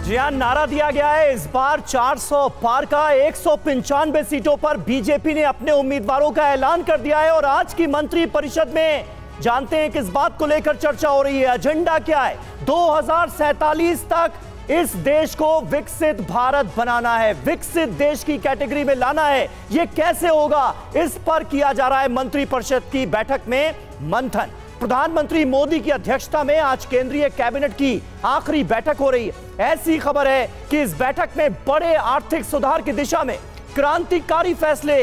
जी हां, नारा दिया गया है इस बार 400 पार का। 195 सीटों पर बीजेपी ने अपने उम्मीदवारों का ऐलान कर दिया है और आज की मंत्री परिषद में जानते हैं किस बात को लेकर चर्चा हो रही है, एजेंडा क्या है। 2047 तक इस देश को विकसित भारत बनाना है, विकसित देश की कैटेगरी में लाना है। यह कैसे होगा, इस पर किया जा रहा है मंत्री परिषद की बैठक में मंथन। प्रधानमंत्री मोदी की अध्यक्षता में आज केंद्रीय कैबिनेट की आखिरी बैठक हो रही है। ऐसी खबर है कि इस बैठक में बड़े आर्थिक सुधार की दिशा में क्रांतिकारी फैसले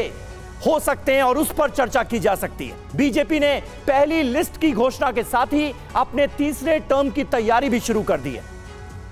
हो सकते हैं और उस पर चर्चा की जा सकती है। बीजेपी ने पहली लिस्ट की घोषणा के साथ ही अपने तीसरे टर्म की तैयारी भी शुरू कर दी है।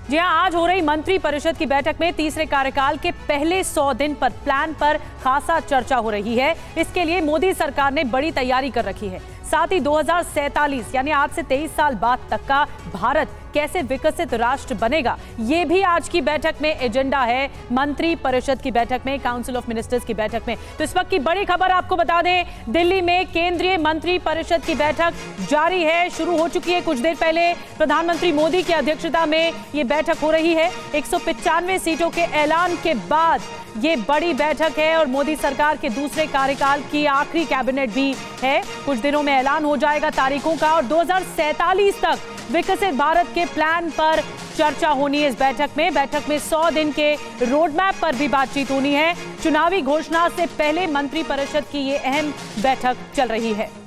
जी हां, आज हो रही मंत्री परिषद की बैठक में तीसरे कार्यकाल के पहले 100 दिन पर प्लान पर खासा चर्चा हो रही है। इसके लिए मोदी सरकार ने बड़ी तैयारी कर रखी है। साथ ही 2047 यानी आज से 23 साल बाद तक का भारत कैसे विकसित राष्ट्र बनेगा, ये भी आज की बैठक में एजेंडा है। मंत्री परिषद की बैठक में, काउंसिल ऑफ मिनिस्टर्स की बैठक में। तो इस वक्त की बड़ी खबर आपको बता दें, दिल्ली में केंद्रीय मंत्री परिषद की बैठक जारी है, शुरू हो चुकी है। कुछ देर पहले प्रधानमंत्री मोदी की अध्यक्षता में ये बैठक हो रही है। 195 सीटों के ऐलान के बाद ये बड़ी बैठक है और मोदी सरकार के दूसरे कार्यकाल की आखिरी कैबिनेट भी है। कुछ दिनों में ऐलान हो जाएगा तारीखों का और 2047 तक विकसित भारत के प्लान पर चर्चा होनी है इस बैठक में। बैठक में 100 दिन के रोड मैप पर भी बातचीत होनी है। चुनावी घोषणा से पहले मंत्री परिषद की ये अहम बैठक चल रही है।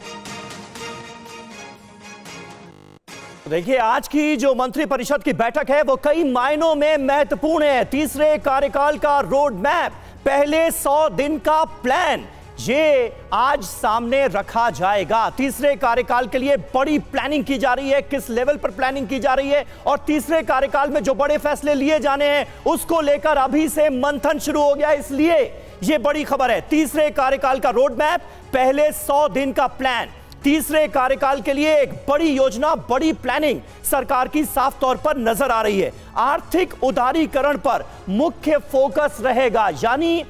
देखिए, आज की जो मंत्री परिषद की बैठक है वो कई मायनों में महत्वपूर्ण है। तीसरे कार्यकाल का रोड मैप, पहले 100 दिन का प्लान, ये आज सामने रखा जाएगा। तीसरे कार्यकाल के लिए बड़ी प्लानिंग की जा रही है, किस लेवल पर प्लानिंग की जा रही है और तीसरे कार्यकाल में जो बड़े फैसले लिए जाने हैं उसको लेकर अभी से मंथन शुरू हो गया। इसलिए यह बड़ी खबर है। तीसरे कार्यकाल का रोड मैप, पहले 100 दिन का प्लान, तीसरे कार्यकाल के लिए एक बड़ी योजना, बड़ी प्लानिंग सरकार की साफ तौर पर नजर आ रही है। आर्थिक उदारीकरण पर मुख्य फोकस रहेगा, यानी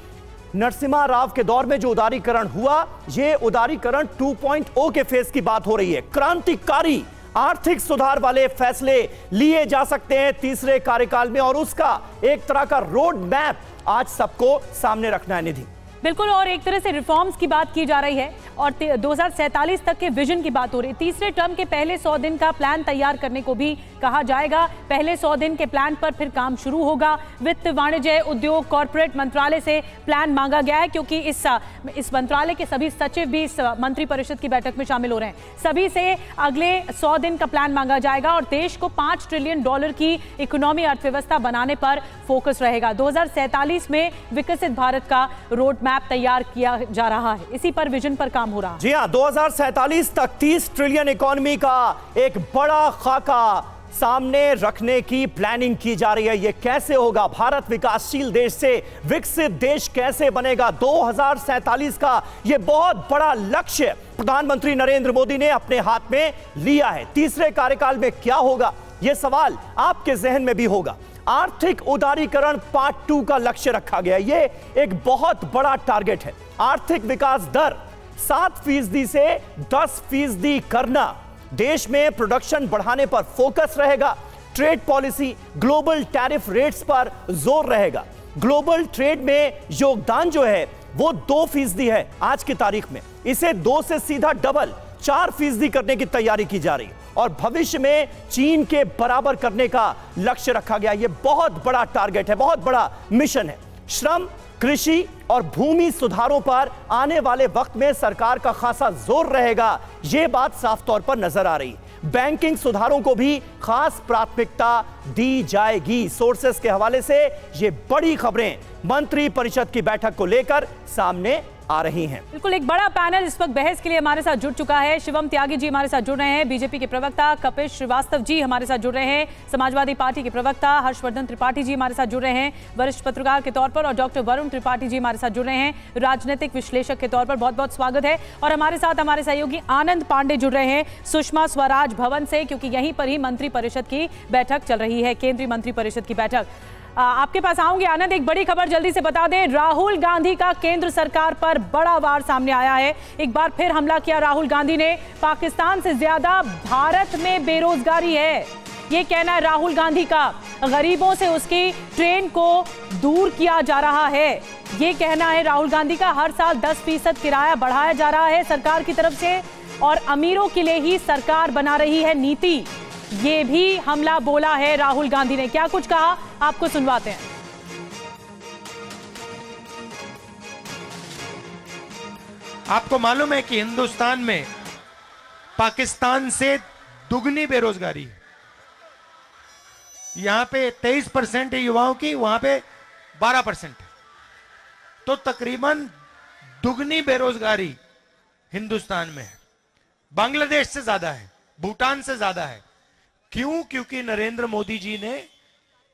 नरसिम्हा राव के दौर में जो उदारीकरण हुआ, यह उदारीकरण 2.0 के फेज की बात हो रही है। क्रांतिकारी आर्थिक सुधार वाले फैसले लिए जा सकते हैं तीसरे कार्यकाल में और उसका एक तरह का रोड मैप आज सबको सामने रखना है। निधि, बिल्कुल, और एक तरह से रिफॉर्म्स की बात की जा रही है और 2047 तक के विजन की बात हो रही है। तीसरे टर्म के पहले 100 दिन का प्लान तैयार करने को भी कहा जाएगा। पहले 100 दिन के प्लान पर फिर काम शुरू होगा। वित्त, वाणिज्य, उद्योग, कॉर्पोरेट मंत्रालय से प्लान मांगा गया है क्योंकि इस मंत्रालय के सभी सचिव भी इस मंत्री परिषद की बैठक में शामिल हो रहे हैं। सभी से अगले 100 दिन का प्लान मांगा जाएगा और देश को $5 ट्रिलियन की इकोनॉमी, अर्थव्यवस्था बनाने पर फोकस रहेगा। 2047 में विकसित भारत का रोड मैप तैयार किया जा रहा है, इसी पर विजन पर काम हो रहा है। जी हां, 2047 तक 30 ट्रिलियन इकोनॉमी का एक बड़ा खाका सामने रखने की प्लानिंग की जा रही है। यह कैसे होगा, भारत विकासशील देश से विकसित देश कैसे बनेगा, 2047 का यह बहुत बड़ा लक्ष्य प्रधानमंत्री नरेंद्र मोदी ने अपने हाथ में लिया है। तीसरे कार्यकाल में क्या होगा, यह सवाल आपके जहन में भी होगा। आर्थिक उदारीकरण पार्ट 2 का लक्ष्य रखा गया। यह एक बहुत बड़ा टारगेट है। आर्थिक विकास दर 7% से 10% करना, देश में प्रोडक्शन बढ़ाने पर फोकस रहेगा। Trade policy, global tariff rates पर जोर रहेगा। ग्लोबल ट्रेड में योगदान जो है वो 2% है आज की तारीख में, इसे 2 से सीधा डबल 4% करने की तैयारी की जा रही है और भविष्य में चीन के बराबर करने का लक्ष्य रखा गया। यह बहुत बड़ा टारगेट है, बहुत बड़ा मिशन है। श्रम, कृषि और भूमि सुधारों पर आने वाले वक्त में सरकार का खासा जोर रहेगा, यह बात साफ तौर पर नजर आ रही है। बैंकिंग सुधारों को भी खास प्राथमिकता दी जाएगी। सोर्सेस के हवाले से ये बड़ी खबरें मंत्री परिषद की बैठक को लेकर सामने आ रही हैं। बिल्कुल, एक बड़ा पैनल इस वक्त बहस के लिए हमारे साथ जुड़ चुका है। शिवम त्यागी जी हमारे साथ जुड़ रहे हैं, बीजेपी के प्रवक्ता कपिल श्रीवास्तव जी हमारे साथ जुड़ रहे हैं, समाजवादी पार्टी के प्रवक्ता हर्षवर्धन त्रिपाठी जी हमारे साथ जुड़ रहे हैं वरिष्ठ पत्रकार के तौर पर, और डॉक्टर वरुण त्रिपाठी जी हमारे साथ जुड़ रहे हैं राजनीतिक विश्लेषक के तौर पर। बहुत बहुत स्वागत है। और हमारे साथ हमारे सहयोगी आनंद पांडे जुड़ रहे हैं सुषमा स्वराज भवन से, क्योंकि यहीं पर ही मंत्री परिषद की बैठक चल रही है, केंद्रीय मंत्री परिषद की बैठक। आपके पास आऊंगे आनंद, एक बड़ी खबर जल्दी से बता दें। राहुल गांधी का केंद्र सरकार पर बड़ा वार सामने आया है। एक बार फिर हमला किया राहुल गांधी ने। पाकिस्तान से ज्यादा भारत में बेरोजगारी है, ये कहना है राहुल गांधी का। गरीबों से उसकी ट्रेन को दूर किया जा रहा है, ये कहना है राहुल गांधी का। हर साल 10% किराया बढ़ाया जा रहा है सरकार की तरफ से और अमीरों के लिए ही सरकार बना रही है नीति, ये भी हमला बोला है राहुल गांधी ने। क्या कुछ कहा आपको सुनवाते हैं। आपको मालूम है कि हिंदुस्तान में पाकिस्तान से दुगनी बेरोजगारी है। यहां पे 23% है युवाओं की, वहां पे 12% है, तो तकरीबन दुगनी बेरोजगारी हिंदुस्तान में है। बांग्लादेश से ज्यादा है, भूटान से ज्यादा है। क्यों? क्योंकि नरेंद्र मोदी जी ने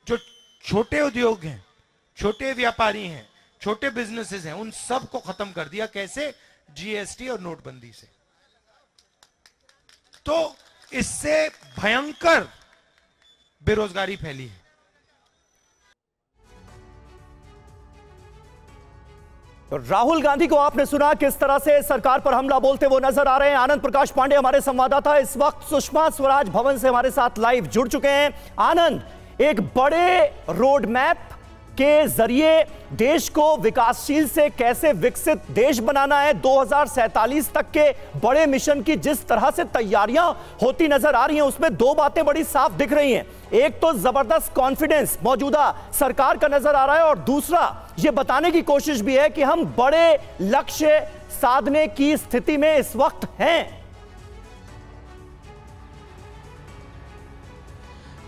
जो छोटे उद्योग हैं, छोटे व्यापारी हैं, छोटे बिजनेसेस हैं, उन सब को खत्म कर दिया। कैसे? जीएसटी और नोटबंदी से। तो इससे भयंकर बेरोजगारी फैली है। तो राहुल गांधी को आपने सुना किस तरह से सरकार पर हमला बोलते वो नजर आ रहे हैं। आनंद प्रकाश पांडे हमारे संवाददाता इस वक्त सुषमा स्वराज भवन से हमारे साथ लाइव जुड़ चुके हैं। आनंद, एक बड़े रोड मैप के जरिए देश को विकासशील से कैसे विकसित देश बनाना है, 2047 तक के बड़े मिशन की जिस तरह से तैयारियां होती नजर आ रही हैं, उसमें दो बातें बड़ी साफ दिख रही हैं। एक तो जबरदस्त कॉन्फिडेंस मौजूदा सरकार का नजर आ रहा है और दूसरा यह बताने की कोशिश भी है कि हम बड़े लक्ष्य साधने की स्थिति में इस वक्त हैं।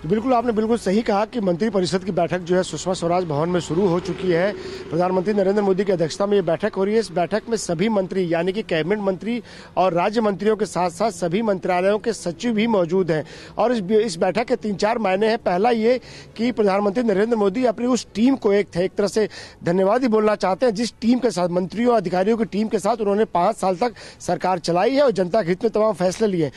तो बिल्कुल आपने बिल्कुल सही कहा कि मंत्रिपरिषद की बैठक जो है सुषमा स्वराज भवन में शुरू हो चुकी है। प्रधानमंत्री नरेंद्र मोदी की अध्यक्षता में ये बैठक हो रही है। इस बैठक में सभी मंत्री यानी कि कैबिनेट मंत्री और राज्य मंत्रियों के साथ साथ सभी मंत्रालयों के सचिव भी मौजूद हैं। और इस बैठक के 3-4 मायने हैं। पहला ये कि प्रधानमंत्री नरेंद्र मोदी अपनी उस टीम को एक तरह से धन्यवाद ही बोलना चाहते हैं, जिस टीम के साथ, मंत्रियों अधिकारियों की टीम के साथ उन्होंने 5 साल तक सरकार चलाई है और जनता के हित में तमाम फैसले लिए।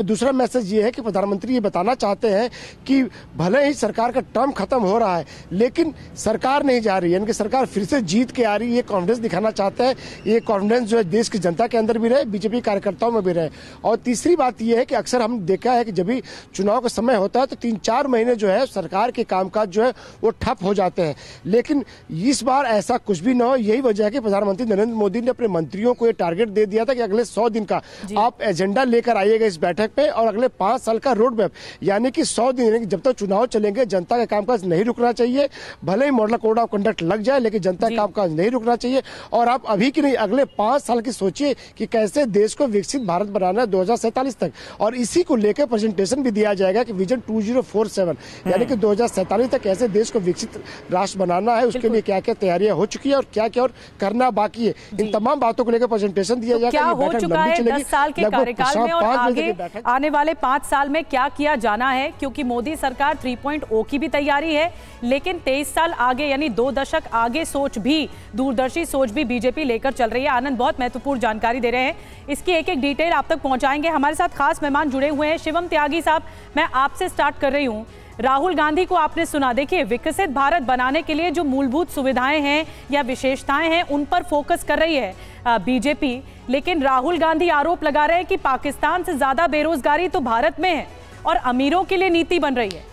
दूसरा मैसेज ये है कि प्रधानमंत्री ये बताना चाहते हैं कि भले ही सरकार का टर्म खत्म हो रहा है लेकिन सरकार नहीं जा रही है, यानी कि सरकार फिर से जीत के आ रही है। ये कॉन्फिडेंस दिखाना चाहते हैं। ये कॉन्फिडेंस जो है देश की जनता के अंदर भी रहे, बीजेपी कार्यकर्ताओं में भी रहे। और तीसरी बात यह है कि अक्सर हमने देखा है कि जब भी चुनाव का समय होता है तो 3-4 महीने जो है सरकार के कामकाज जो है वो ठप हो जाते हैं, लेकिन इस बार ऐसा कुछ भी न हो। यही वजह है कि प्रधानमंत्री नरेंद्र मोदी ने अपने मंत्रियों को ये टारगेट दे दिया था कि अगले 100 दिन का आप एजेंडा लेकर आइएगा इस बैठक पे और अगले 5 साल का रोड मैप, यानी कि 100 दिन, जब तक चुनाव चलेंगे जनता का कामकाज नहीं रुकना चाहिए। भले ही मॉडल कोड ऑफ कंडक्ट लग जाए लेकिन जनता का कामकाज नहीं रुकना चाहिए। और आप अभी की नहीं अगले 5 साल की सोचिए कि कैसे देश को विकसित भारत बनाना है 2047 तक। और इसी को लेकर प्रेजेंटेशन भी दिया जाएगा कि विजन 2047 यानी कि 2047 तक कैसे देश को विकसित राष्ट्र बनाना है, उसके लिए क्या क्या तैयारियां हो चुकी है और क्या क्या और करना बाकी है। इन तमाम बातों को लेकर प्रेजेंटेशन दिया जाएगा। क्या हो चुका है 10 साल के कार्यकाल में और आगे आने वाले 5 साल में क्या किया जाना है, क्योंकि मोदी सरकार 3.0 की भी तैयारी है, लेकिन 23 साल आगे यानी 2 दशक आगे सोच भी, दूरदर्शी सोच भी बीजेपी लेकर चल रही है। आनंद बहुत महत्वपूर्ण जानकारी दे रहे हैं, इसकी एक एक डिटेल आप तक पहुंचाएंगे। हमारे साथ खास मेहमान जुड़े हुए हैं। शिवम त्यागी साहब, मैं आपसे स्टार्ट कर रही हूं। राहुल गांधी को आपने सुना, देखिए विकसित भारत बनाने के लिए जो मूलभूत सुविधाएं हैं या विशेषताएं हैं उन पर फोकस कर रही है बीजेपी, लेकिन राहुल गांधी आरोप लगा रहे हैं कि पाकिस्तान से ज्यादा बेरोजगारी तो भारत में है और अमीरों के लिए नीति बन रही है।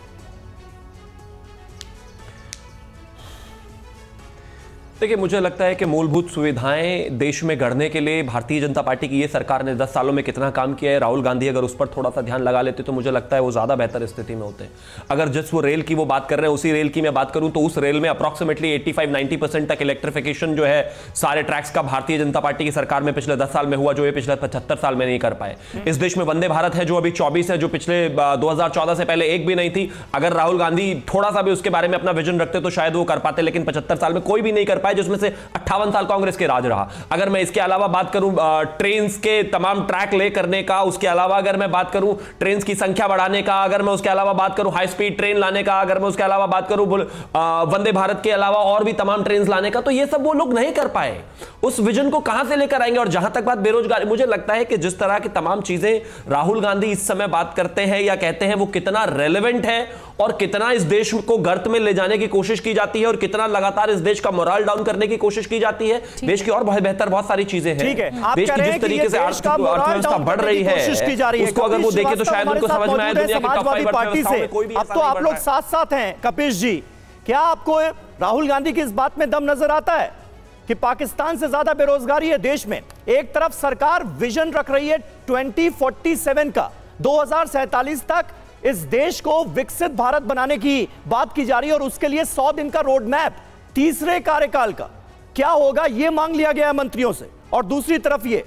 देखिए, मुझे लगता है कि मूलभूत सुविधाएं देश में गढ़ने के लिए भारतीय जनता पार्टी की ये सरकार ने 10 सालों में कितना काम किया है, राहुल गांधी अगर उस पर थोड़ा सा ध्यान लगा लेते तो मुझे लगता है वो ज्यादा बेहतर स्थिति में होते हैं। अगर जिस वो रेल की वो बात कर रहे हैं उसी रेल की मैं बात करूं तो उस रेल में अप्रॉक्सीमेटली 85-90% तक इलेक्ट्रिफिकेशन जो है सारे ट्रैक्स का भारतीय जनता पार्टी की सरकार में पिछले 10 साल में हुआ, जो ये पिछले 75 साल में नहीं कर पाए। इस देश में वंदे भारत है जो अभी 24 है, जो पिछले 2014 से पहले एक भी नहीं थी। अगर राहुल गांधी थोड़ा सा भी उसके बारे में अपना विजन रखते तो शायद वो कर पाते, लेकिन 75 साल में कोई भी नहीं कर पाए, जिसमें से 58 साल कांग्रेस के राज रहा। अगर मैं इसके अलावा बात करूं ट्रेन के तमाम ट्रैक ले करने का, उसके अलावा अगर मैं बात करूं ट्रेन की संख्या बढ़ाने का, अगर मैं उसके अलावा बात करूं हाई स्पीड ट्रेन लाने का, अगर मैं उसके अलावा बात करूं वंदे भारत के अलावा और भी तमाम ट्रेन लाने का, तो ये सब वो लोग नहीं कर पाए। उस विजन को कहां से लेकर आएंगे? और जहां तक बात बेरोजगारी, मुझे लगता है कि जिस तरह की तमाम चीजें राहुल गांधी इस समय बात करते हैं या कहते हैं वो कितना रेलेवेंट है और कितना इस देश को गर्त में ले जाने की कोशिश की जाती है और कितना लगातार इस देश का मोरल डाउन करने की कोशिश की जाती है। देश की और बेहतर बहुत सारी चीजें हैं। देश की जिस तरीके से अर्थव्यवस्था बढ़ रही है उसको अगर वो देखे तो शायद उनको समझ में आए दुनिया की टॉप 5 अर्थव्यवस्थाओं में कोई भी अब तो आप लोग साथ साथ हैं। कपिश जी, क्या आपको राहुल गांधी की इस बात में दम नजर आता है कि पाकिस्तान से ज्यादा बेरोजगारी है देश में? एक तरफ सरकार विजन रख रही है 2047 का, 2047 तक इस देश को विकसित भारत बनाने की बात की जा रही है और उसके लिए 100 दिन का रोड मैप तीसरे कार्यकाल का क्या होगा यह मांग लिया गया है मंत्रियों से। और दूसरी तरफ ये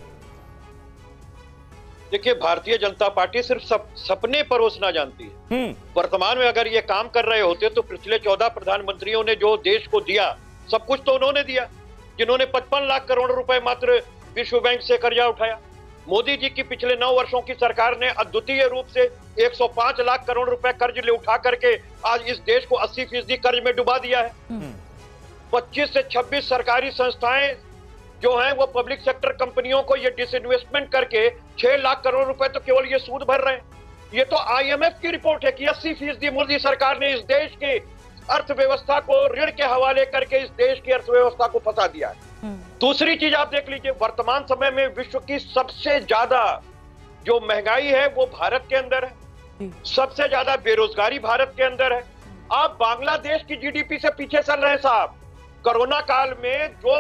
देखिए, भारतीय जनता पार्टी सिर्फ सपने परोसना जानती है। वर्तमान में अगर ये काम कर रहे होते तो पिछले 14 प्रधानमंत्रियों ने जो देश को दिया सब कुछ तो उन्होंने दिया, जिन्होंने 55 लाख करोड़ रुपए मात्र विश्व बैंक से कर्जा उठाया। मोदी जी की पिछले 9 वर्षों की सरकार ने अद्वितीय रूप से 105 लाख करोड़ रुपए कर्ज ले उठा करके आज इस देश को 80% कर्ज में डुबा दिया है। 25 से 26 सरकारी संस्थाएं जो हैं वो पब्लिक सेक्टर कंपनियों को ये डिसइन्वेस्टमेंट करके 6 लाख करोड़ रुपए तो केवल ये सूद भर रहे हैं। ये तो IMF की रिपोर्ट है कि 80% मोदी सरकार ने इस देश की अर्थव्यवस्था को ऋण के हवाले करके इस देश की अर्थव्यवस्था को फंसा दिया है। दूसरी चीज आप देख लीजिए, वर्तमान समय में विश्व की सबसे ज्यादा जो महंगाई है वो भारत के अंदर है, सबसे ज्यादा बेरोजगारी भारत के अंदर है। आप बांग्लादेश की GDP से पीछे चल रहे हैं साहब। कोरोना काल में जो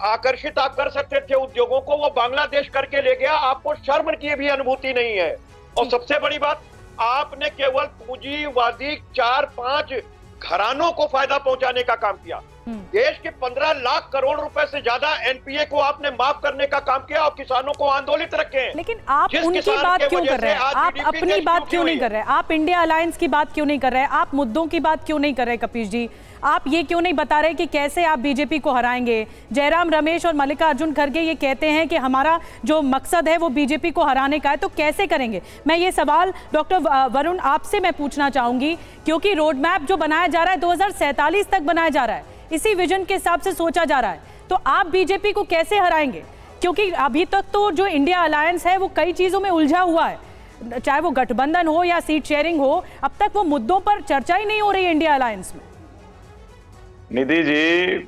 आकर्षित आप कर सकते थे उद्योगों को वो बांग्लादेश करके ले गया, आपको शर्म की भी अनुभूति नहीं है। और सबसे बड़ी बात, आपने केवल पूंजीवादी 4-5 घरानों को फायदा पहुंचाने का काम किया। देश के 15 लाख करोड़ रुपए से ज्यादा NPA को आपने माफ करने का काम किया और किसानों को आंदोलित रखे। लेकिन आप उनकी बात क्यों कर रहे हैं? आप अपनी बात क्यों नहीं कर रहे हैं? आप इंडिया अलायंस की बात क्यों नहीं कर रहे हैं? आप मुद्दों की बात क्यों नहीं कर रहे? कपिश जी, आप ये क्यों नहीं बता रहे कि कैसे आप बीजेपी को हराएंगे? जयराम रमेश और मल्लिकार्जुन खड़गे ये कहते हैं कि हमारा जो मकसद है वो बीजेपी को हराने का है, तो कैसे करेंगे? मैं ये सवाल डॉक्टर वरुण आपसे मैं पूछना चाहूंगी, क्योंकि रोड मैप जो बनाया जा रहा है 2047 तक बनाया जा रहा है, इसी विजन के हिसाब से सोचा जा रहा है, तो आप बीजेपी को कैसे हराएंगे? क्योंकि अभी तक तो जो इंडिया अलायंस है वो कई चीजों में उलझा हुआ है, चाहे वो गठबंधन हो या सीट शेयरिंग हो, अब तक वो मुद्दों पर चर्चा ही नहीं हो रही है इंडिया अलायंस में। निधि जी,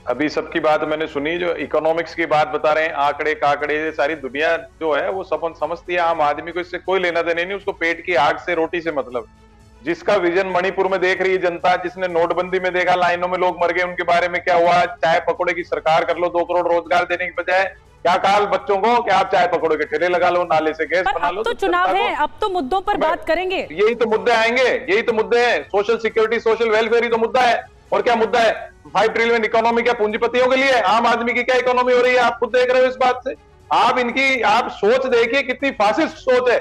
अभी सबकी बात मैंने सुनी, जो इकोनॉमिक्स की बात बता रहे हैं, आंकड़े काकड़े, सारी दुनिया जो है वो सब समझती है। आम आदमी को इससे कोई लेना देना नहीं, उसको पेट की आग से रोटी से मतलब। जिसका विजन मणिपुर में देख रही है जनता, जिसने नोटबंदी में देखा लाइनों में लोग मर गए, उनके बारे में क्या हुआ, चाय पकौड़े की सरकार कर लो, 2 करोड़ रोजगार देने की बजाय क्या कहा बच्चों को कि आप चाय पकौड़े के ठेले लगा लो, नाले से गैस बना लो। तो चुनाव है, अब तो मुद्दों पर बात करेंगे। यही तो मुद्दे आएंगे, यही तो मुद्दे हैं। सोशल सिक्योरिटी, सोशल वेलफेयर ही तो मुद्दा है। और क्या मुद्दा है? 5 ट्रिलियन इकोनॉमी क्या पूंजीपतियों के लिए? आम आदमी की क्या इकोनॉमी हो रही है? आप खुद देख रहे हो इस बात से। आप सोच देखिए कितनी फासिस्ट सोच है।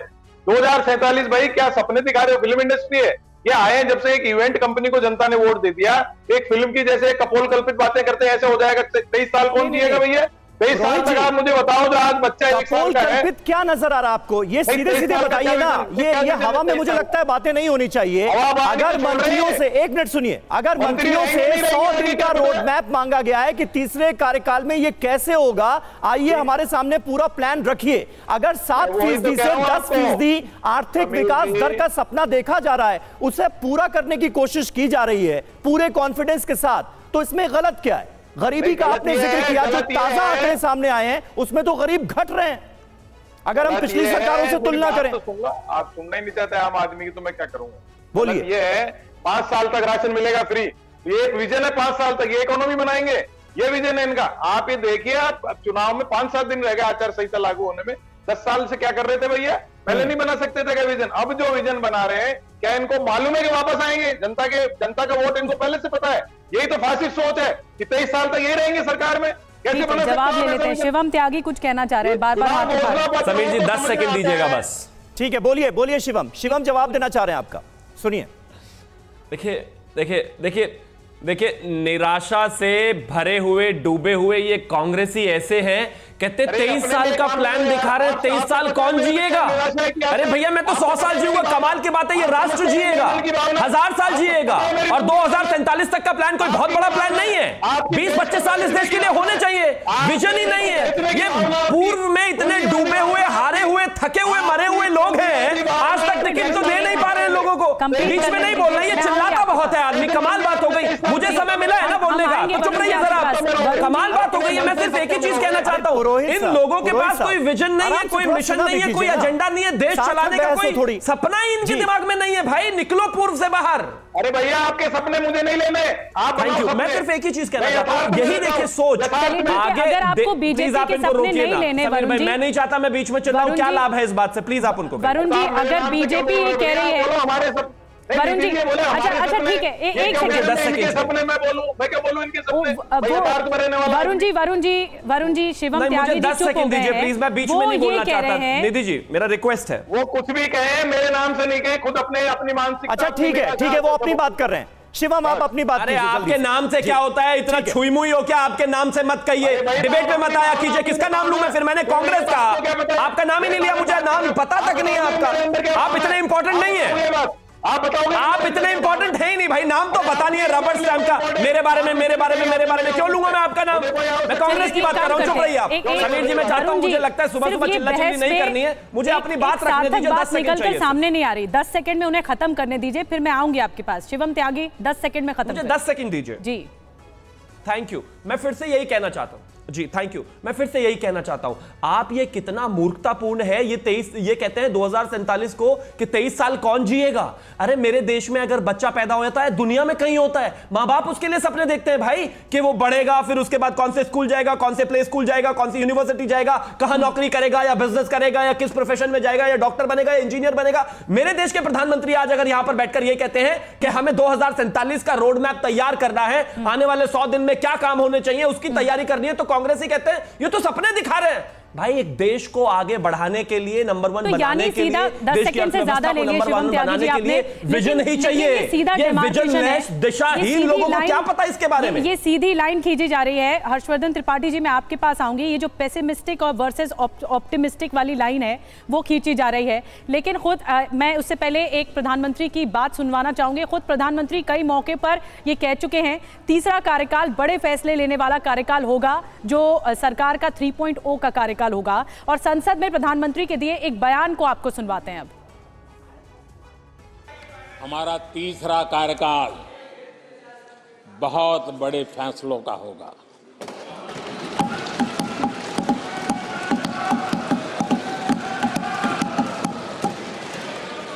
2047 भाई क्या सपने दिखा रहे हो? फिल्म इंडस्ट्री है ये। आए जब से एक इवेंट कंपनी को जनता ने वोट दे दिया, एक फिल्म की जैसे कपोल कल्पित बातें करते हैं, ऐसे हो जाएगा। 23 साल कौन जिएगा भैया? 23 साल तक आप मुझे बताओ, जो आज बच्चा 1 साल का है, क्या नजर आ रहा है आपको? ये सीधे सीधे बताइए ना। ये हवा में मुझे लगता है बातें नहीं होनी चाहिए। अगर मंत्रियों से, 1 मिनट सुनिए, अगर मंत्रियों से 100 दिन का रोड मैप मांगा गया है कि तीसरे कार्यकाल में ये कैसे होगा, आइए हमारे सामने पूरा प्लान रखिए। अगर 7% से 10% आर्थिक विकास दर का सपना देखा जा रहा है, उसे पूरा करने की कोशिश की जा रही है पूरे कॉन्फिडेंस के साथ, तो इसमें गलत क्या है? गरीबी का आपने जिक्र किया, जो ताजा आंकड़े सामने आए हैं उसमें तो गरीब घट रहे हैं अगर हम पिछली सरकारों से तुलना करें। आप सुनना ही नहीं चाहते आम आदमी की, तो मैं क्या करूंगा? बोलिए। ये है 5 साल तक राशन मिलेगा फ्री, ये एक विजन है। 5 साल तक ये इकोनॉमी बनाएंगे, ये विजन है इनका। आप ये देखिए, आप चुनाव में 5-7 दिन रह गए आचार संहिता लागू होने में। 10 साल से क्या कर रहे थे भैया? पहले नहीं बना सकते थे क्या विजन? अब जो विजन बना रहे हैं, क्या इनको मालूम है कि वापस आएंगे? जनता का वोट इनको पहले से पता है। यही तो फासिस्ट सोच है कि 23 साल तक यही रहेंगे सरकार में। कैसे बना? जवाब ले लेते हैं। शिवम त्यागी कुछ कहना चाह रहे हैं, बार-बार। समीर जी 10 सेकंड दीजिएगा बस। ठीक है, बोलिए बोलिए शिवम जवाब देना चाह रहे हैं आपका, सुनिए। देखिए, निराशा से भरे हुए, डूबे हुए ये कांग्रेसी ऐसे हैं कहते 23 साल का प्लान दिखा रहे हैं, 23 साल कौन जिएगा? अरे भैया मैं तो 100 साल जीऊंगा, कमाल की बात है, ये राष्ट्र जिएगा, 1000 साल जिएगा, और 2047 तक का प्लान कोई बहुत बड़ा प्लान नहीं है। 20-25 साल इस देश के लिए होने चाहिए, विजन ही नहीं है। ये पूर्व में इतने डूबे हुए, हारे हुए, थके हुए, मरे हुए लोग हैं, आज तक टिकट तो दे नहीं पा रहे हैं लोगों को। बीच में नहीं बोल रहे, ये चिल्लाता बहुत है आदमी, कमाल बात हो गई। मुझे समय मिला है ना बोलने का, तो चुप रहिए जरा, कमाल बात हो गई है। मैं सिर्फ एक ही चीज कहना चाहता हूं, इन लोगों के पास कोई विजन नहीं है, कोई मिशन नहीं है, कोई एजेंडा नहीं है, देश चलाने का कोई सपना ही इनके दिमाग में नहीं है। भाई निकलो पूर्व से बाहर। अरे भैया आपके सपने मुझे नहीं लेने, आप थैंक यू। मैं सिर्फ एक ही चीज कहना चाहता हूं, यही देखिए सोच आगे। अगर आपको बीजेपी के सपने नहीं लेने, वरुण जी, मैं नहीं चाहता मैं बीच में चलाऊं, क्या लाभ है इस बात से? प्लीज आप उनको। वरुण जी अगर बीजेपी ये कह रही है, वरुण जी अच्छा ठीक है, एक सेकंड, 10 सेकंड सपने मैं बोलूं, मैं क्या बोलूं इनके सपने? वरुण जी शिवम त्यागी जी 10 सेकंड दीजिए प्लीज, मैं बीच में नहीं बोलना चाहता। निधि जी मेरा रिक्वेस्ट है, वो कुछ भी कहे मेरे नाम से नहीं कहे, खुद अपनी मानसिक। अच्छा ठीक है, वो अपनी बात कर रहे हैं। शिवम आप अपनी बात कीजिए। आपके नाम से क्या होता है? इतना छुई मुई हो क्या? आपके नाम से मत कहिए, डिबेट में मत आया कीजिए। किसका नाम लूं मैं फिर? मैंने कांग्रेस का आपका नाम ही नहीं लिया, मुझे नाम पता तक नहीं है आपका। आप इतने इंपॉर्टेंट नहीं है, आप बताओगे, आप इतने इंपॉर्टेंट है ही नहीं भाई, नाम तो पता नहीं है रबर स्टैम्प का। मेरे बारे में क्यों लूंगा मैं आपका नाम? मैं कांग्रेस की बात कर रहा हूं, चुप रहिए आप। समीर जी मैं चाहता हूं, मुझे लगता है सुबह सुबह चिल्लाचिल्ली नहीं करनी है, मुझे अपनी बात रखने दीजिए। 10 सेकंड चाहिए, सामने नहीं आ रही, 10 सेकंड में उन्हें खत्म करने दीजिए, फिर मैं आऊंगी आपके पास। शिवम त्यागी 10 सेकंड में खत्म, मुझे 10 सेकंड दीजिए जी। Thank you. मैं फिर से यही कहना चाहता हूं जी, थैंक यू। मैं फिर से यही कहना चाहता हूं, आप ये कितना मूर्खतापूर्ण है। ये कहते हैं 2047 को कि 23 साल कौन जिएगा? अरे मेरे देश में अगर बच्चा पैदा हो जाता है, दुनिया में कहीं होता है, मां बाप उसके लिए सपने देखते हैं भाई कि वो बढ़ेगा, फिर उसके बाद कौन से स्कूल जाएगा, कौन से प्ले स्कूल जाएगा, कौन सी यूनिवर्सिटी जाएगा, कहां नौकरी करेगा या बिजनेस करेगा या किस प्रोफेशन में जाएगा, या डॉक्टर बनेगा या इंजीनियर बनेगा। मेरे देश के प्रधानमंत्री आज अगर यहां पर बैठकर ये कहते हैं कि हमें 2047 का रोड मैप तैयार करना है, आने वाले 100 दिन में क्या काम होने चाहिए उसकी तैयारी करनी है, तो कांग्रेस ही कहते हैं ये तो सपने दिखा रहे हैं। भाई एक देश को आगे बढ़ाने के लिए, नंबर 1 बनाने के लिए, 10 सेकंड से ज्यादा ले लिए शिवम त्यागी जी आपने, विजन ही चाहिए। ये विजनलेस दिशाहीन लोगों को क्या पता इसके बारे में? ये सीधी लाइन खींची जा रही है। हर्षवर्धन त्रिपाठी जी मैं आपके पास आऊंगी, ये जो पेसिमिस्टिक और वर्सेस ऑप्टिमिस्टिक वाली लाइन है वो खींची जा रही है। लेकिन खुद मैं उससे पहले एक प्रधानमंत्री की बात सुनवाना चाहूंगी। खुद प्रधानमंत्री कई मौके पर ये कह चुके हैं, तीसरा कार्यकाल बड़े फैसले लेने वाला कार्यकाल होगा, जो सरकार का 3.0 का कार्यकाल होगा। और संसद में प्रधानमंत्री के दिए एक बयान को आपको सुनवाते हैं। अब हमारा तीसरा कार्यकाल बहुत बड़े फैसलों का होगा।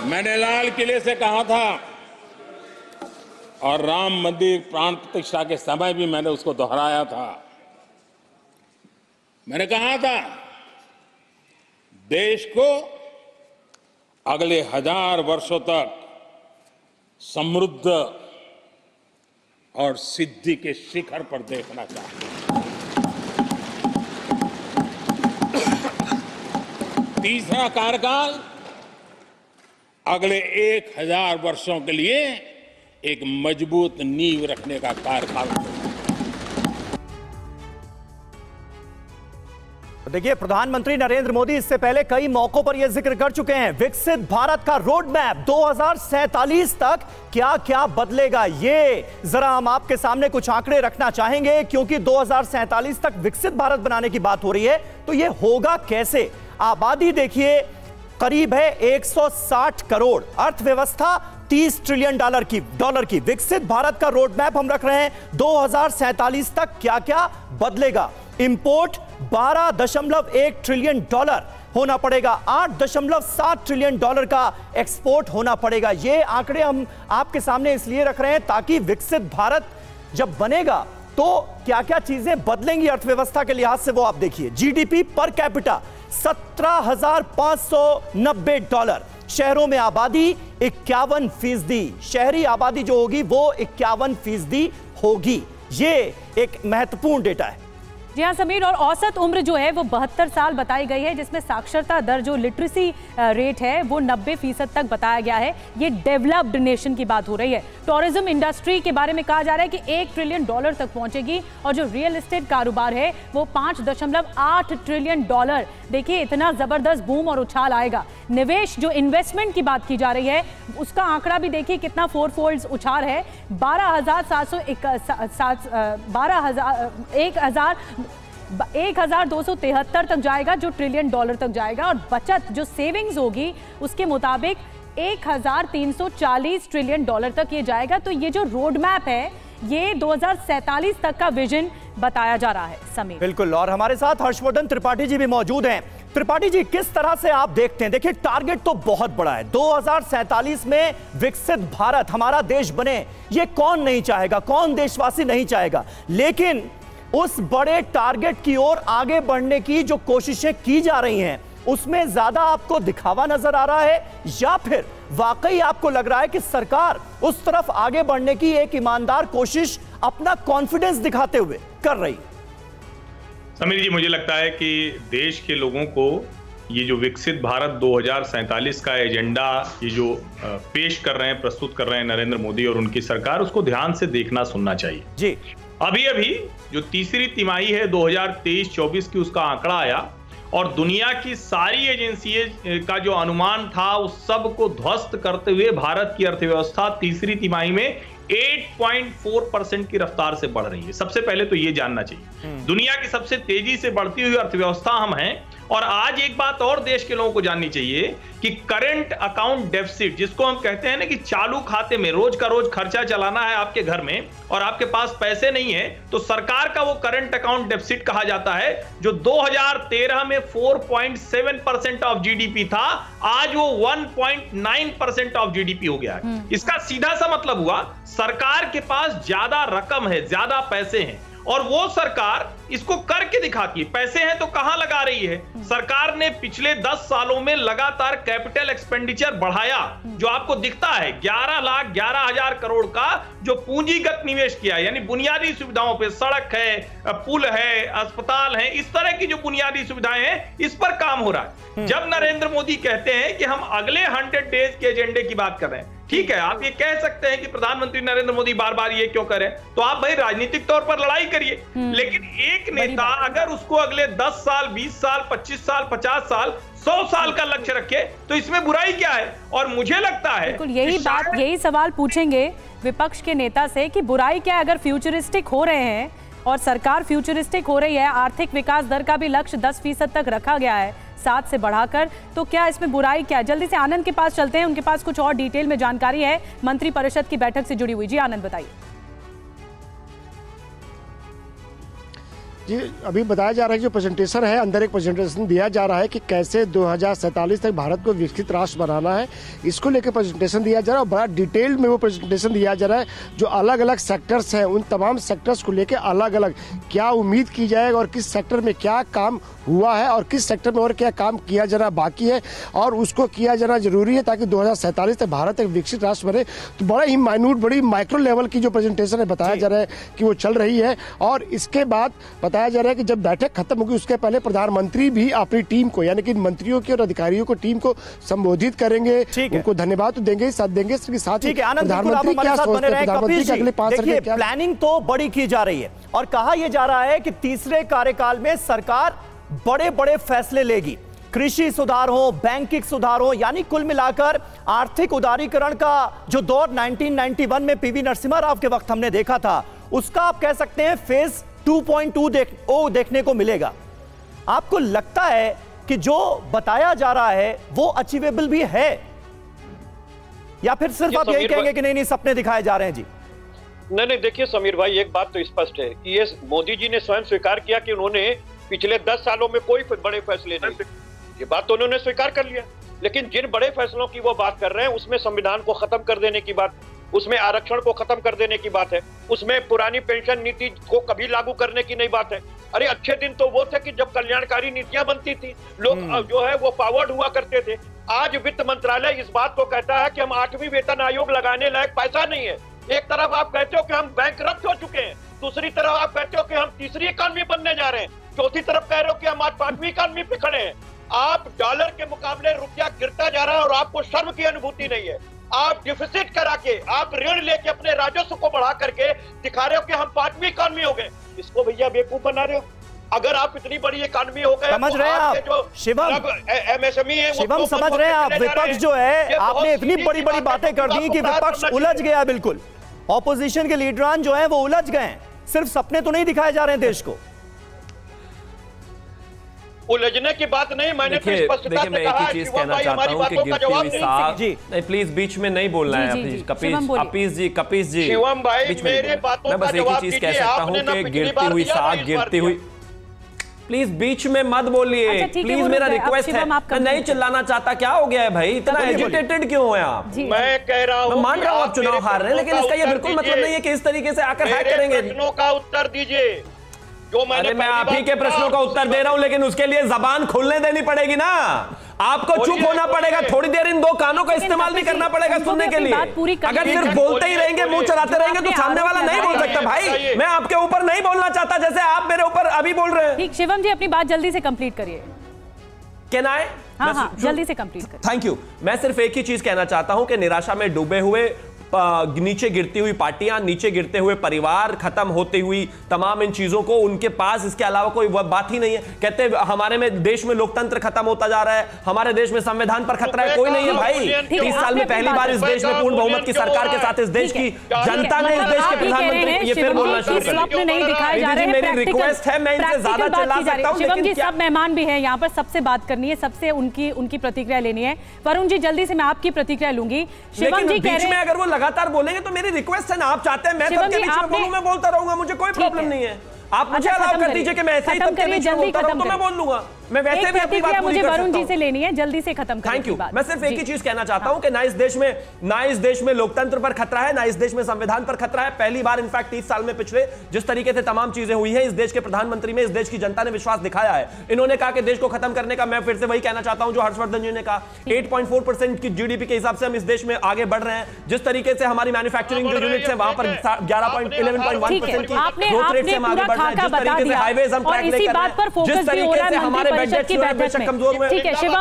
मैंने लाल किले से कहा था और राम मंदिर प्राण प्रतिष्ठा के समय भी मैंने उसको दोहराया था। मैंने कहा था देश को अगले 1000 वर्षों तक समृद्ध और सिद्धि के शिखर पर देखना चाहिए। तीसरा कार्यकाल अगले 1000 वर्षों के लिए एक मजबूत नींव रखने का कार्यकाल होगा। देखिए प्रधानमंत्री नरेंद्र मोदी इससे पहले कई मौकों पर यह जिक्र कर चुके हैं, विकसित भारत का रोड मैप 2047 तक क्या क्या बदलेगा। ये जरा हम आपके सामने कुछ आंकड़े रखना चाहेंगे, क्योंकि 2047 तक विकसित भारत बनाने की बात हो रही है, तो यह होगा कैसे? आबादी देखिए करीब है 160 करोड़, अर्थव्यवस्था 30 ट्रिलियन डॉलर की। विकसित भारत का रोड मैप हम रख रहे हैं, 2047 तक क्या क्या बदलेगा। इंपोर्ट 12.1 ट्रिलियन डॉलर होना पड़ेगा, 8.7 ट्रिलियन डॉलर का एक्सपोर्ट होना पड़ेगा। ये आंकड़े हम आपके सामने इसलिए रख रहे हैं ताकि विकसित भारत जब बनेगा तो क्या क्या चीजें बदलेंगी अर्थव्यवस्था के लिहाज से, वो आप देखिए। जीडीपी पर कैपिटा 17,590 डॉलर, शहरों में आबादी 51%, शहरी आबादी जो होगी वो 51% होगी। ये एक महत्वपूर्ण डेटा है। जी हाँ समीर, और औसत उम्र जो है वो 72 साल बताई गई है, जिसमें साक्षरता दर जो लिटरेसी रेट है वो 90% तक बताया गया है। ये डेवलप्ड नेशन की बात हो रही है। टूरिज्म इंडस्ट्री के बारे में कहा जा रहा है कि $1 ट्रिलियन तक पहुंचेगी और जो रियल एस्टेट कारोबार है वो $5.8 ट्रिलियन। देखिए इतना जबरदस्त बूम और उछाल आएगा। निवेश जो इन्वेस्टमेंट की बात की जा रही है उसका आंकड़ा भी देखिए कितना 4-फोल्ड उछाल है। 1273 तक जाएगा, जो $1 ट्रिलियन तक जाएगा। और बचत जो सेविंग्स होगी उसके मुताबिक 1340 ट्रिलियन तक ये जाएगा। तो ये जो रोड मैप है ये 2047 तक का विजन बताया जा रहा है। समीर बिल्कुल, और हमारे साथ हर्षवर्धन त्रिपाठी जी भी मौजूद हैं। त्रिपाठी जी, किस तरह से आप देखते हैं? देखिए टारगेट तो बहुत बड़ा है, 2047 में विकसित भारत हमारा देश बने, ये कौन नहीं चाहेगा, कौन देशवासी नहीं चाहेगा। लेकिन उस बड़े टारगेट की ओर आगे बढ़ने की जो कोशिशें की जा रही हैं उसमें ज्यादा आपको दिखावा नजर आ रहा है या फिर वाकई आपको लग रहा है कि सरकार उस तरफ आगे बढ़ने की एक ईमानदार कोशिश अपना कॉन्फिडेंस दिखाते हुए कर रही? समीर जी, मुझे लगता है कि देश के लोगों को ये जो विकसित भारत 2047 का एजेंडा ये जो पेश कर रहे हैं, प्रस्तुत कर रहे हैं नरेंद्र मोदी और उनकी सरकार, उसको ध्यान से देखना सुनना चाहिए जी। अभी जो तीसरी तिमाही है 2023-24 की, उसका आंकड़ा आया और दुनिया की सारी एजेंसी का जो अनुमान था उस सब को ध्वस्त करते हुए भारत की अर्थव्यवस्था तीसरी तिमाही में 8.4% की रफ्तार से बढ़ रही है। सबसे पहले तो ये जानना चाहिए, दुनिया की सबसे तेजी से बढ़ती हुई अर्थव्यवस्था हम हैं। और आज एक बात और देश के लोगों को जाननी चाहिए कि करंट अकाउंट डेफिसिट, जिसको हम कहते हैं ना कि चालू खाते में रोज का रोज खर्चा चलाना है आपके घर में और आपके पास पैसे नहीं है, तो सरकार का वो करंट अकाउंट डेफिसिट कहा जाता है, जो 2013 में 4.7% ऑफ जीडीपी था, आज वो 1.9% ऑफ जीडीपी हो गया है। इसका सीधा सा मतलब हुआ सरकार के पास ज्यादा रकम है, ज्यादा पैसे हैं और वो सरकार इसको करके दिखाती है। पैसे हैं तो कहां लगा रही है? सरकार ने पिछले 10 सालों में लगातार कैपिटल एक्सपेंडिचर बढ़ाया, जो आपको दिखता है 11,11,000 करोड़ का जो पूंजीगत निवेश किया, यानी बुनियादी सुविधाओं पे, सड़क है, पुल है, अस्पताल है, इस तरह की जो बुनियादी सुविधाएं हैं, इस पर काम हो रहा है। जब नरेंद्र मोदी कहते हैं कि हम अगले 100 डेज के एजेंडे की बात कर रहे हैं, ठीक है, आप ये कह सकते हैं कि प्रधानमंत्री नरेंद्र मोदी बार बार ये क्यों करें, तो आप भाई राजनीतिक तौर पर लड़ाई करिए, लेकिन एक नेता अगर उसको अगले 10 साल, 20 साल, 25 साल, 50 साल, 100 साल का लक्ष्य रखे तो इसमें बुराई क्या है? और मुझे लगता है यही सवाल पूछेंगे विपक्ष के नेता से कि बुराई क्या है? अगर फ्यूचरिस्टिक हो रहे हैं और सरकार फ्यूचरिस्टिक हो रही है, आर्थिक विकास दर का भी लक्ष्य 10% तक रखा गया है 7 से बढ़ाकर, तो क्या इसमें बुराई क्या है? जल्दी से आनंद के पास चलते हैं, उनके पास कुछ और डिटेल में जानकारी है मंत्री परिषद की बैठक से जुड़ी हुई। जी आनंद, बताइए। जी, अभी बताया जा रहा है कि जो प्रेजेंटेशन है, अंदर एक प्रेजेंटेशन दिया जा रहा है कि कैसे 2047 तक भारत को विकसित राष्ट्र बनाना है, इसको लेकर प्रेजेंटेशन दिया जा रहा है। बड़ा डिटेल में वो प्रेजेंटेशन दिया जा रहा है, जो अलग अलग सेक्टर्स हैं उन तमाम सेक्टर्स को लेकर अलग अलग क्या उम्मीद की जाएगा और किस सेक्टर में क्या काम हुआ है और किस सेक्टर में और क्या काम किया जाना बाकी है और उसको किया जाना जरूरी है ताकि 2047 तक भारत एक विकसित राष्ट्र बने। तो बड़ा ही माइन्यूट, बड़ी माइक्रो लेवल की जो प्रेजेंटेशन है बताया जा रहा है कि वो चल रही है। और इसके बाद बताया जा रहा है कि जब बैठक खत्म होगी उसके पहले प्रधानमंत्री भी अपनी टीम को, यानी कि मंत्रियों की और अधिकारियों को, टीम को संबोधित करेंगे, उनको धन्यवाद तो देंगे, साथ देंगे। इसके साथ ही प्रधानमंत्री क्या सोचते हैं, प्रधानमंत्री के अगले 5 साल में प्लानिंग तो बड़ी की जा रही है और कहा यह जा रहा है कि तीसरे कार्यकाल में सरकार बड़े बड़े फैसले लेगी, कृषि सुधार हो, बैंकिंग सुधार हो, यानी कुल मिलाकर आर्थिक उदारीकरण का जो दौर 1991 में पीवी नरसिम्हा राव के वक्त हमने देखा था, उसका आप कह सकते हैं फेज 2.2 देखने को मिलेगा। आपको लगता है कि जो बताया जा रहा है वो अचीवेबल भी है या फिर सिर्फ आप यही कहेंगे कि नहीं सपने दिखाए जा रहे हैं? जी नहीं, देखिए समीर भाई, एक बात तो स्पष्ट है कि ये मोदी जी ने स्वयं स्वीकार किया कि उन्होंने पिछले 10 सालों में कोई बड़े फैसले नहीं, ये बात तो उन्होंने स्वीकार कर लिया। लेकिन जिन बड़े फैसलों की वो बात कर रहे हैं उसमें संविधान को खत्म कर देने की बात, उसमें आरक्षण को खत्म कर देने की बात है, उसमें पुरानी पेंशन नीति को कभी लागू करने की नहीं बात है। अरे अच्छे दिन तो वो थे कि जब कल्याणकारी नीतियां बनती थी, लोग जो है वो फॉरवर्ड हुआ करते थे। आज वित्त मंत्रालय इस बात को कहता है कि हम 8वीं वेतन आयोग लगाने लायक पैसा नहीं है, एक तरफ आप कहते हो कि हम बैंकरप्ट हो चुके हैं, दूसरी तरफ आप कहते हो कि हम तीसरी इकॉनमी बनने जा रहे हैं, चौथी तरफ कह रहे हो कि हम आज 5वीं इकॉनमी पे खड़े हैं। आप डॉलर के मुकाबले रुपया गिरता जा रहा है और आपको शर्म की अनुभूति नहीं है। आप डिफिसिट करा के, आप ऋण लेके अपने राजस्व को बढ़ा करके दिखा रहे हो कि हम 5वीं इकॉनमी हो गए। इसको भैया बेवकूफ बना रहे हो। अगर आप इतनी बड़ी इकॉनमी हो गए, समझ रहे हैं आप शिवम, एमएसएमई है शिवम समझ रहे हैं आप, विपक्ष जो है आपने इतनी बड़ी बड़ी बातें कर दी कि विपक्ष उलझ गया। बिल्कुल ऑपोजिशन के लीडरान जो है वो उलझ गए हैं। सिर्फ सपने तो नहीं दिखाए जा रहे हैं देश को। उलझने की बात नहीं, मैंने तो स्पष्टता से मैं एक ही चीज कहना चाहता हूं कि गिरती हुई साख नहीं, प्लीज बीच में नहीं बोलना है कपीस जी शिवम भाई, मेरे बातों मैं बस एक ही चीज कह सकता हूं कि गिरती हुई साख, गिरती हुई, प्लीज बीच में मत बोलिए प्लीज, मेरा रिक्वेस्ट है। मैं नहीं चिल्लाना चाहता, क्या हो गया है भाई, इतना एजिटेटेड क्यों है आप? मैं कह रहा हूं, मान रहा हूं आप चुनाव हार रहे हैं, लेकिन इसका ये बिल्कुल मतलब नहीं है कि इस तरीके से आकर हैक करेंगे। प्रश्नों का उत्तर दीजिए जो मैंने। मैं आप ही के प्रश्नों का उत्तर दे रहा हूं, लेकिन उसके लिए जबान खोलने देनी पड़ेगी ना। आपको चुप होना पड़ेगा, थोड़ी देर इन 2 कानों का इस्तेमाल भी करना पड़ेगा सुनने के लिए। अगर सिर्फ बोलते ही रहेंगे, मुंह चलाते रहेंगे, तो सामने वाला नहीं बोल सकता। भाई मैं आपके ऊपर नहीं बोलना चाहता जैसे आप मेरे ऊपर अभी बोल रहे हैं। ठीक, शिवम जी अपनी बात जल्दी से कंप्लीट करिए। Can I? हाँ, जल्दी से कंप्लीट करिए। Thank you. मैं सिर्फ एक ही चीज कहना चाहता हूं कि निराशा में डूबे हुए, नीचे गिरती हुई पार्टियां, नीचे गिरते हुए परिवार, खत्म होती हुई तमाम इन चीजों को, उनके पास इसके अलावा कोई बात ही नहीं है। कहते हैं हमारे में देश में लोकतंत्र खत्म होता जा रहा है, हमारे देश में संविधान पर खतरा है। कोई नहीं है भाई। 30 साल में पहली बार इस देश में पूर्ण बहुमत की सरकार के साथ इस देश की जनता ने, इस देश के प्रधानमंत्री, ये फिर बोलना शुरू कर दिया। मेरी रिक्वेस्ट है, मैं इनसे ज्यादा चिल्ला सकता हूं, शिवम जी सब मेहमान भी हैं यहाँ पर, सबसे बात करनी है, सबसे उनकी प्रतिक्रिया लेनी है। वरुण जी जल्दी से मैं आपकी प्रतिक्रिया लूंगी। शिवम जी बीच में अगर वो लगातार बोलेंगे तो मेरी रिक्वेस्ट है ना, आप चाहते हैं मैं सबके बीच में बोलूं, मैं बोलता रहूंगा, मुझे कोई प्रॉब्लम नहीं है। आप मुझे अलाउ कर दीजिए कि मैं ऐसे ही सबके बीच में बोलता रहूं, तो मैं बोल लूंगा। मैं वैसे भी अपनी बात मुझे वरुण जी से लेनी है, जल्दी से खत्म करें। Thank you. मैं सिर्फ एक ही चीज कहना चाहता हूं कि ना इस देश में लोकतंत्र पर खतरा है, ना इस देश में संविधान पर खतरा है। पहली बार इनफैक्ट 30 साल में पिछले जिस तरीके से तमाम चीजें हुई है, इस देश के प्रधानमंत्री में इस देश की जनता ने विश्वास दिखाया है। इन्होंने कहा कि देश को खत्म करने का, मैं फिर से वही कहना चाहता हूं जो हर्षवर्धन जी ने कहा, 8.4% की जीडीपी के हिसाब से हम इस देश में आगे बढ़ रहे हैं। जिस तरीके से हमारी मैन्युफैक्चरिंग जो यूनिट्स है वहां पर 11.1% की ग्रोथ रेट से हम आगे बढ़ रहे हैं। जिस तरीके से हाईवेज हम ट्रैक नहीं कर रहे हैं, जिस तरीके से हमारे बजट कमजोर हुए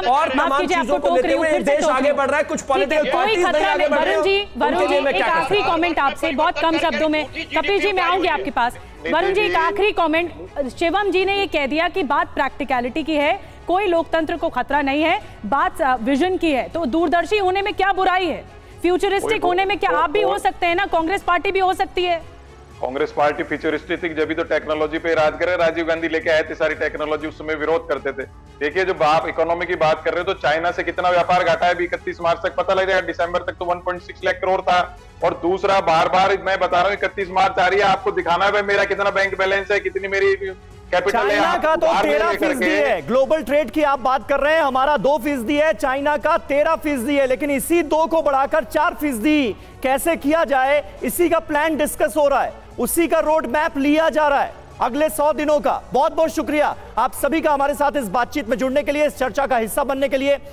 और तमाम चीजों को लेते हुए देश आगे बढ़ रहा है। कुछ पॉलिटिकल पार्टीज नहीं आगे बढ़ रही हैं। वरुण जी एक आखिरी कमेंट आपसे बहुत कम शब्दों में। कपिल जी मैं आऊंगी आपके पास। वरुण जी एक आखिरी कमेंट। शिवम जी ने ये कह दिया कि बात प्रैक्टिकलिटी की है, कोई लोकतंत्र को खतरा नहीं है, बात विजन की है। तो दूरदर्शी होने में क्या बुराई है? फ्यूचरिस्टिक होने में क्या आप भी हो सकते हैं ना, कांग्रेस पार्टी भी हो सकती है। कांग्रेस पार्टी फ्यूचरिस्टिक जब भी तो टेक्नोलॉजी पे राज करे। राजीव गांधी लेके आए थे सारी टेक्नोलॉजी, उस समय विरोध करते थे। देखिए जब आप इकोनॉमी की बात कर रहे हो तो चाइना से कितना व्यापार घटा है अभी 31 मार्च तक पता लग जाएगा। दिसंबर तक तो 1.6 लाख करोड़ था। और दूसरा बार बार मैं बता रहा हूँ 31 मार्च आ रही है, आपको दिखाना है मेरा कितना बैंक बैलेंस है, कितनी मेरी कैपिटल है। चाइना का तो 13% है। ग्लोबल ट्रेड की आप बात कर रहे हैं, हमारा 2% है, चाइना का 13% है। लेकिन इसी 2 को बढ़ाकर 4% कैसे किया जाए, इसी का प्लान डिस्कस हो रहा है, उसी का रोड मैप लिया जा रहा है अगले 100 दिनों का। बहुत बहुत शुक्रिया आप सभी का हमारे साथ इस बातचीत में जुड़ने के लिए, इस चर्चा का हिस्सा बनने के लिए।